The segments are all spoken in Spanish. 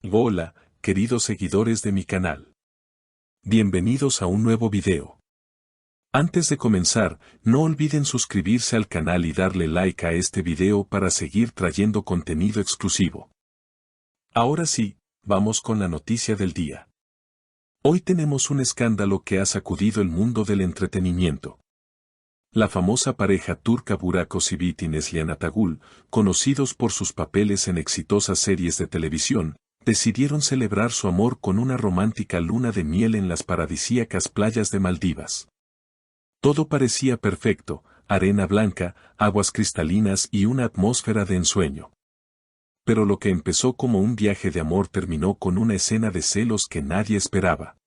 Hola, queridos seguidores de mi canal. Bienvenidos a un nuevo video. Antes de comenzar, no olviden suscribirse al canal y darle like a este video para seguir trayendo contenido exclusivo. Ahora sí, vamos con la noticia del día. Hoy tenemos un escándalo que ha sacudido el mundo del entretenimiento. La famosa pareja turca Burak Özçivit y Neslihan Atagül, conocidos por sus papeles en exitosas series de televisión, decidieron celebrar su amor con una romántica luna de miel en las paradisíacas playas de Maldivas. Todo parecía perfecto, arena blanca, aguas cristalinas y una atmósfera de ensueño. Pero lo que empezó como un viaje de amor terminó con una escena de celos que nadie esperaba.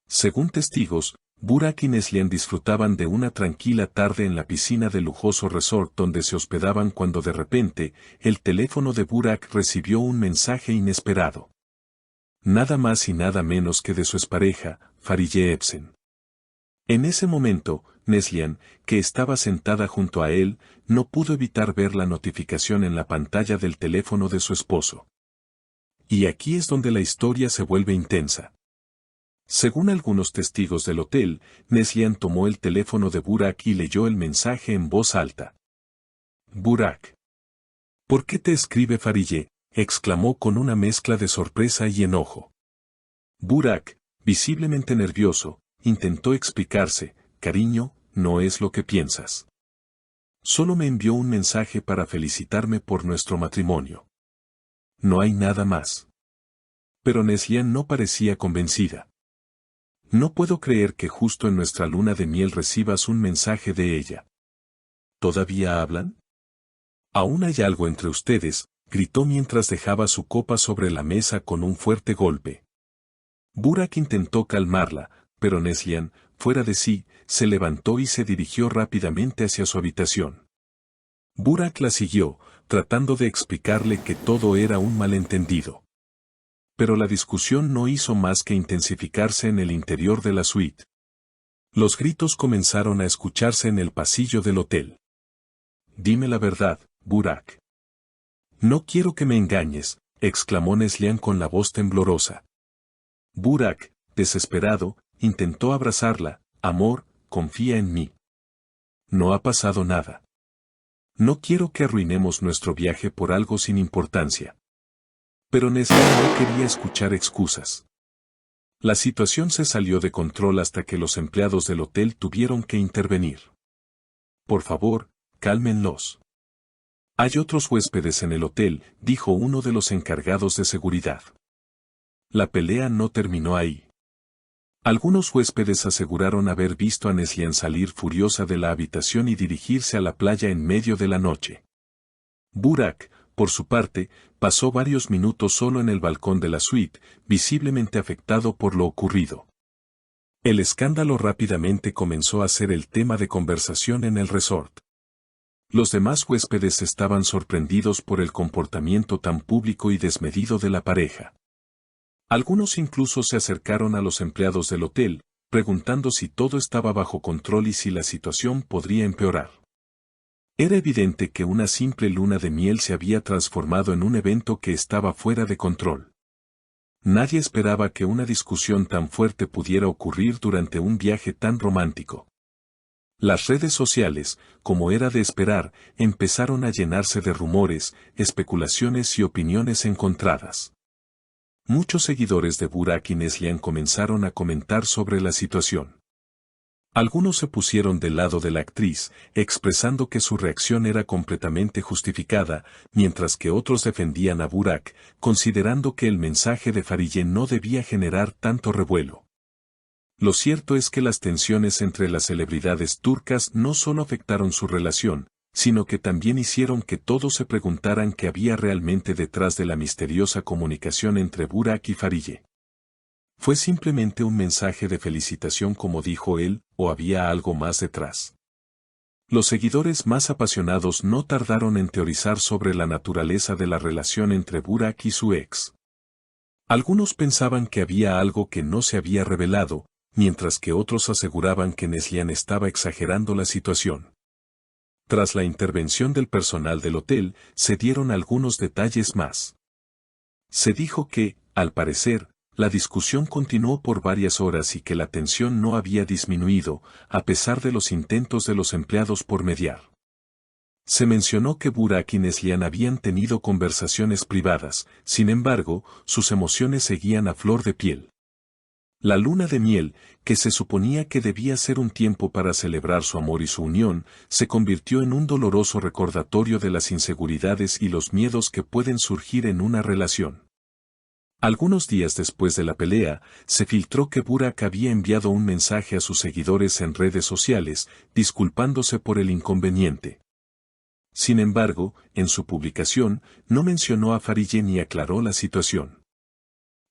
Según testigos, Burak y Neslihan disfrutaban de una tranquila tarde en la piscina del lujoso resort donde se hospedaban cuando de repente, el teléfono de Burak recibió un mensaje inesperado. Nada más y nada menos que de su expareja, Fariye Evcen. En ese momento, Neslihan, que estaba sentada junto a él, no pudo evitar ver la notificación en la pantalla del teléfono de su esposo. Y aquí es donde la historia se vuelve intensa. Según algunos testigos del hotel, Neslihan tomó el teléfono de Burak y leyó el mensaje en voz alta. «Burak. ¿Por qué te escribe Fariye?», exclamó con una mezcla de sorpresa y enojo. Burak, visiblemente nervioso, intentó explicarse: «Cariño, no es lo que piensas. Solo me envió un mensaje para felicitarme por nuestro matrimonio. No hay nada más». Pero Neslihan no parecía convencida. «No puedo creer que justo en nuestra luna de miel recibas un mensaje de ella. ¿Todavía hablan? Aún hay algo entre ustedes», gritó mientras dejaba su copa sobre la mesa con un fuerte golpe. Burak intentó calmarla, pero Neslihan, fuera de sí, se levantó y se dirigió rápidamente hacia su habitación. Burak la siguió, tratando de explicarle que todo era un malentendido. Pero la discusión no hizo más que intensificarse en el interior de la suite. Los gritos comenzaron a escucharse en el pasillo del hotel. «Dime la verdad, Burak». «No quiero que me engañes», exclamó Neslihan con la voz temblorosa. Burak, desesperado, intentó abrazarla. «Amor, confía en mí. No ha pasado nada. No quiero que arruinemos nuestro viaje por algo sin importancia». Pero Neslihan no quería escuchar excusas. La situación se salió de control hasta que los empleados del hotel tuvieron que intervenir. «Por favor, cálmenlos. Hay otros huéspedes en el hotel», dijo uno de los encargados de seguridad. La pelea no terminó ahí. Algunos huéspedes aseguraron haber visto a Neslihan salir furiosa de la habitación y dirigirse a la playa en medio de la noche. Burak, por su parte, pasó varios minutos solo en el balcón de la suite, visiblemente afectado por lo ocurrido. El escándalo rápidamente comenzó a ser el tema de conversación en el resort. Los demás huéspedes estaban sorprendidos por el comportamiento tan público y desmedido de la pareja. Algunos incluso se acercaron a los empleados del hotel, preguntando si todo estaba bajo control y si la situación podría empeorar. Era evidente que una simple luna de miel se había transformado en un evento que estaba fuera de control. Nadie esperaba que una discusión tan fuerte pudiera ocurrir durante un viaje tan romántico. Las redes sociales, como era de esperar, empezaron a llenarse de rumores, especulaciones y opiniones encontradas. Muchos seguidores de Burak y Neslihan comenzaron a comentar sobre la situación. Algunos se pusieron del lado de la actriz, expresando que su reacción era completamente justificada, mientras que otros defendían a Burak, considerando que el mensaje de Fariye no debía generar tanto revuelo. Lo cierto es que las tensiones entre las celebridades turcas no solo afectaron su relación, sino que también hicieron que todos se preguntaran qué había realmente detrás de la misteriosa comunicación entre Burak y Fariye. ¿Fue simplemente un mensaje de felicitación como dijo él, o había algo más detrás? Los seguidores más apasionados no tardaron en teorizar sobre la naturaleza de la relación entre Burak y su ex. Algunos pensaban que había algo que no se había revelado, mientras que otros aseguraban que Neslihan estaba exagerando la situación. Tras la intervención del personal del hotel, se dieron algunos detalles más. Se dijo que, al parecer, la discusión continuó por varias horas y que la tensión no había disminuido, a pesar de los intentos de los empleados por mediar. Se mencionó que Burak y Neslihan habían tenido conversaciones privadas, sin embargo, sus emociones seguían a flor de piel. La luna de miel, que se suponía que debía ser un tiempo para celebrar su amor y su unión, se convirtió en un doloroso recordatorio de las inseguridades y los miedos que pueden surgir en una relación. Algunos días después de la pelea, se filtró que Burak había enviado un mensaje a sus seguidores en redes sociales, disculpándose por el inconveniente. Sin embargo, en su publicación, no mencionó a Farideh ni aclaró la situación.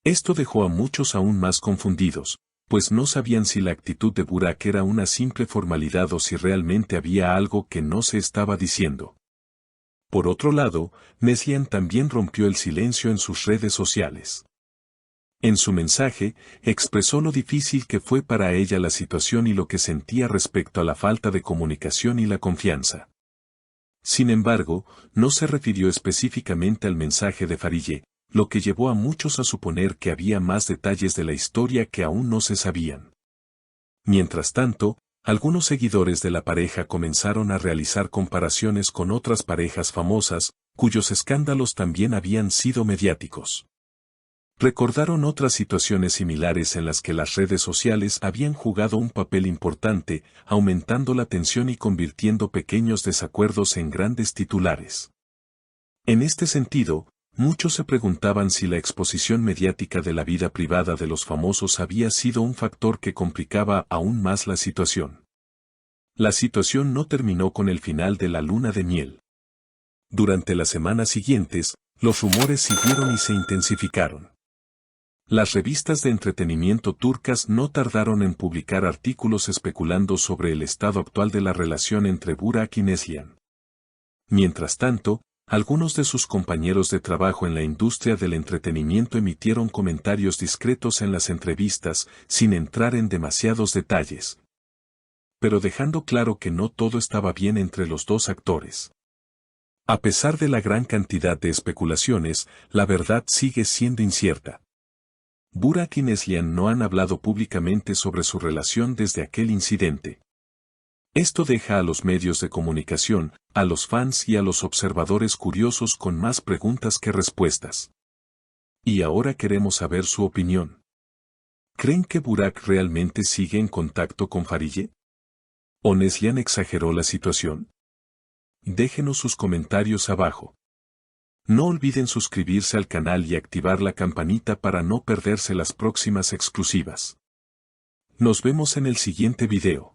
Esto dejó a muchos aún más confundidos, pues no sabían si la actitud de Burak era una simple formalidad o si realmente había algo que no se estaba diciendo. Por otro lado, Neslihan también rompió el silencio en sus redes sociales. En su mensaje, expresó lo difícil que fue para ella la situación y lo que sentía respecto a la falta de comunicación y la confianza. Sin embargo, no se refirió específicamente al mensaje de Farideh, lo que llevó a muchos a suponer que había más detalles de la historia que aún no se sabían. Mientras tanto, algunos seguidores de la pareja comenzaron a realizar comparaciones con otras parejas famosas, cuyos escándalos también habían sido mediáticos. Recordaron otras situaciones similares en las que las redes sociales habían jugado un papel importante, aumentando la tensión y convirtiendo pequeños desacuerdos en grandes titulares. En este sentido, muchos se preguntaban si la exposición mediática de la vida privada de los famosos había sido un factor que complicaba aún más la situación. La situación no terminó con el final de la luna de miel. Durante las semanas siguientes, los rumores siguieron y se intensificaron. Las revistas de entretenimiento turcas no tardaron en publicar artículos especulando sobre el estado actual de la relación entre Burak y Neslihan. Mientras tanto, algunos de sus compañeros de trabajo en la industria del entretenimiento emitieron comentarios discretos en las entrevistas, sin entrar en demasiados detalles, pero dejando claro que no todo estaba bien entre los dos actores. A pesar de la gran cantidad de especulaciones, la verdad sigue siendo incierta. Burak y Neslihan no han hablado públicamente sobre su relación desde aquel incidente. Esto deja a los medios de comunicación, a los fans y a los observadores curiosos con más preguntas que respuestas. Y ahora queremos saber su opinión. ¿Creen que Burak realmente sigue en contacto con Farideh? ¿O Neslihan exageró la situación? Déjenos sus comentarios abajo. No olviden suscribirse al canal y activar la campanita para no perderse las próximas exclusivas. Nos vemos en el siguiente video.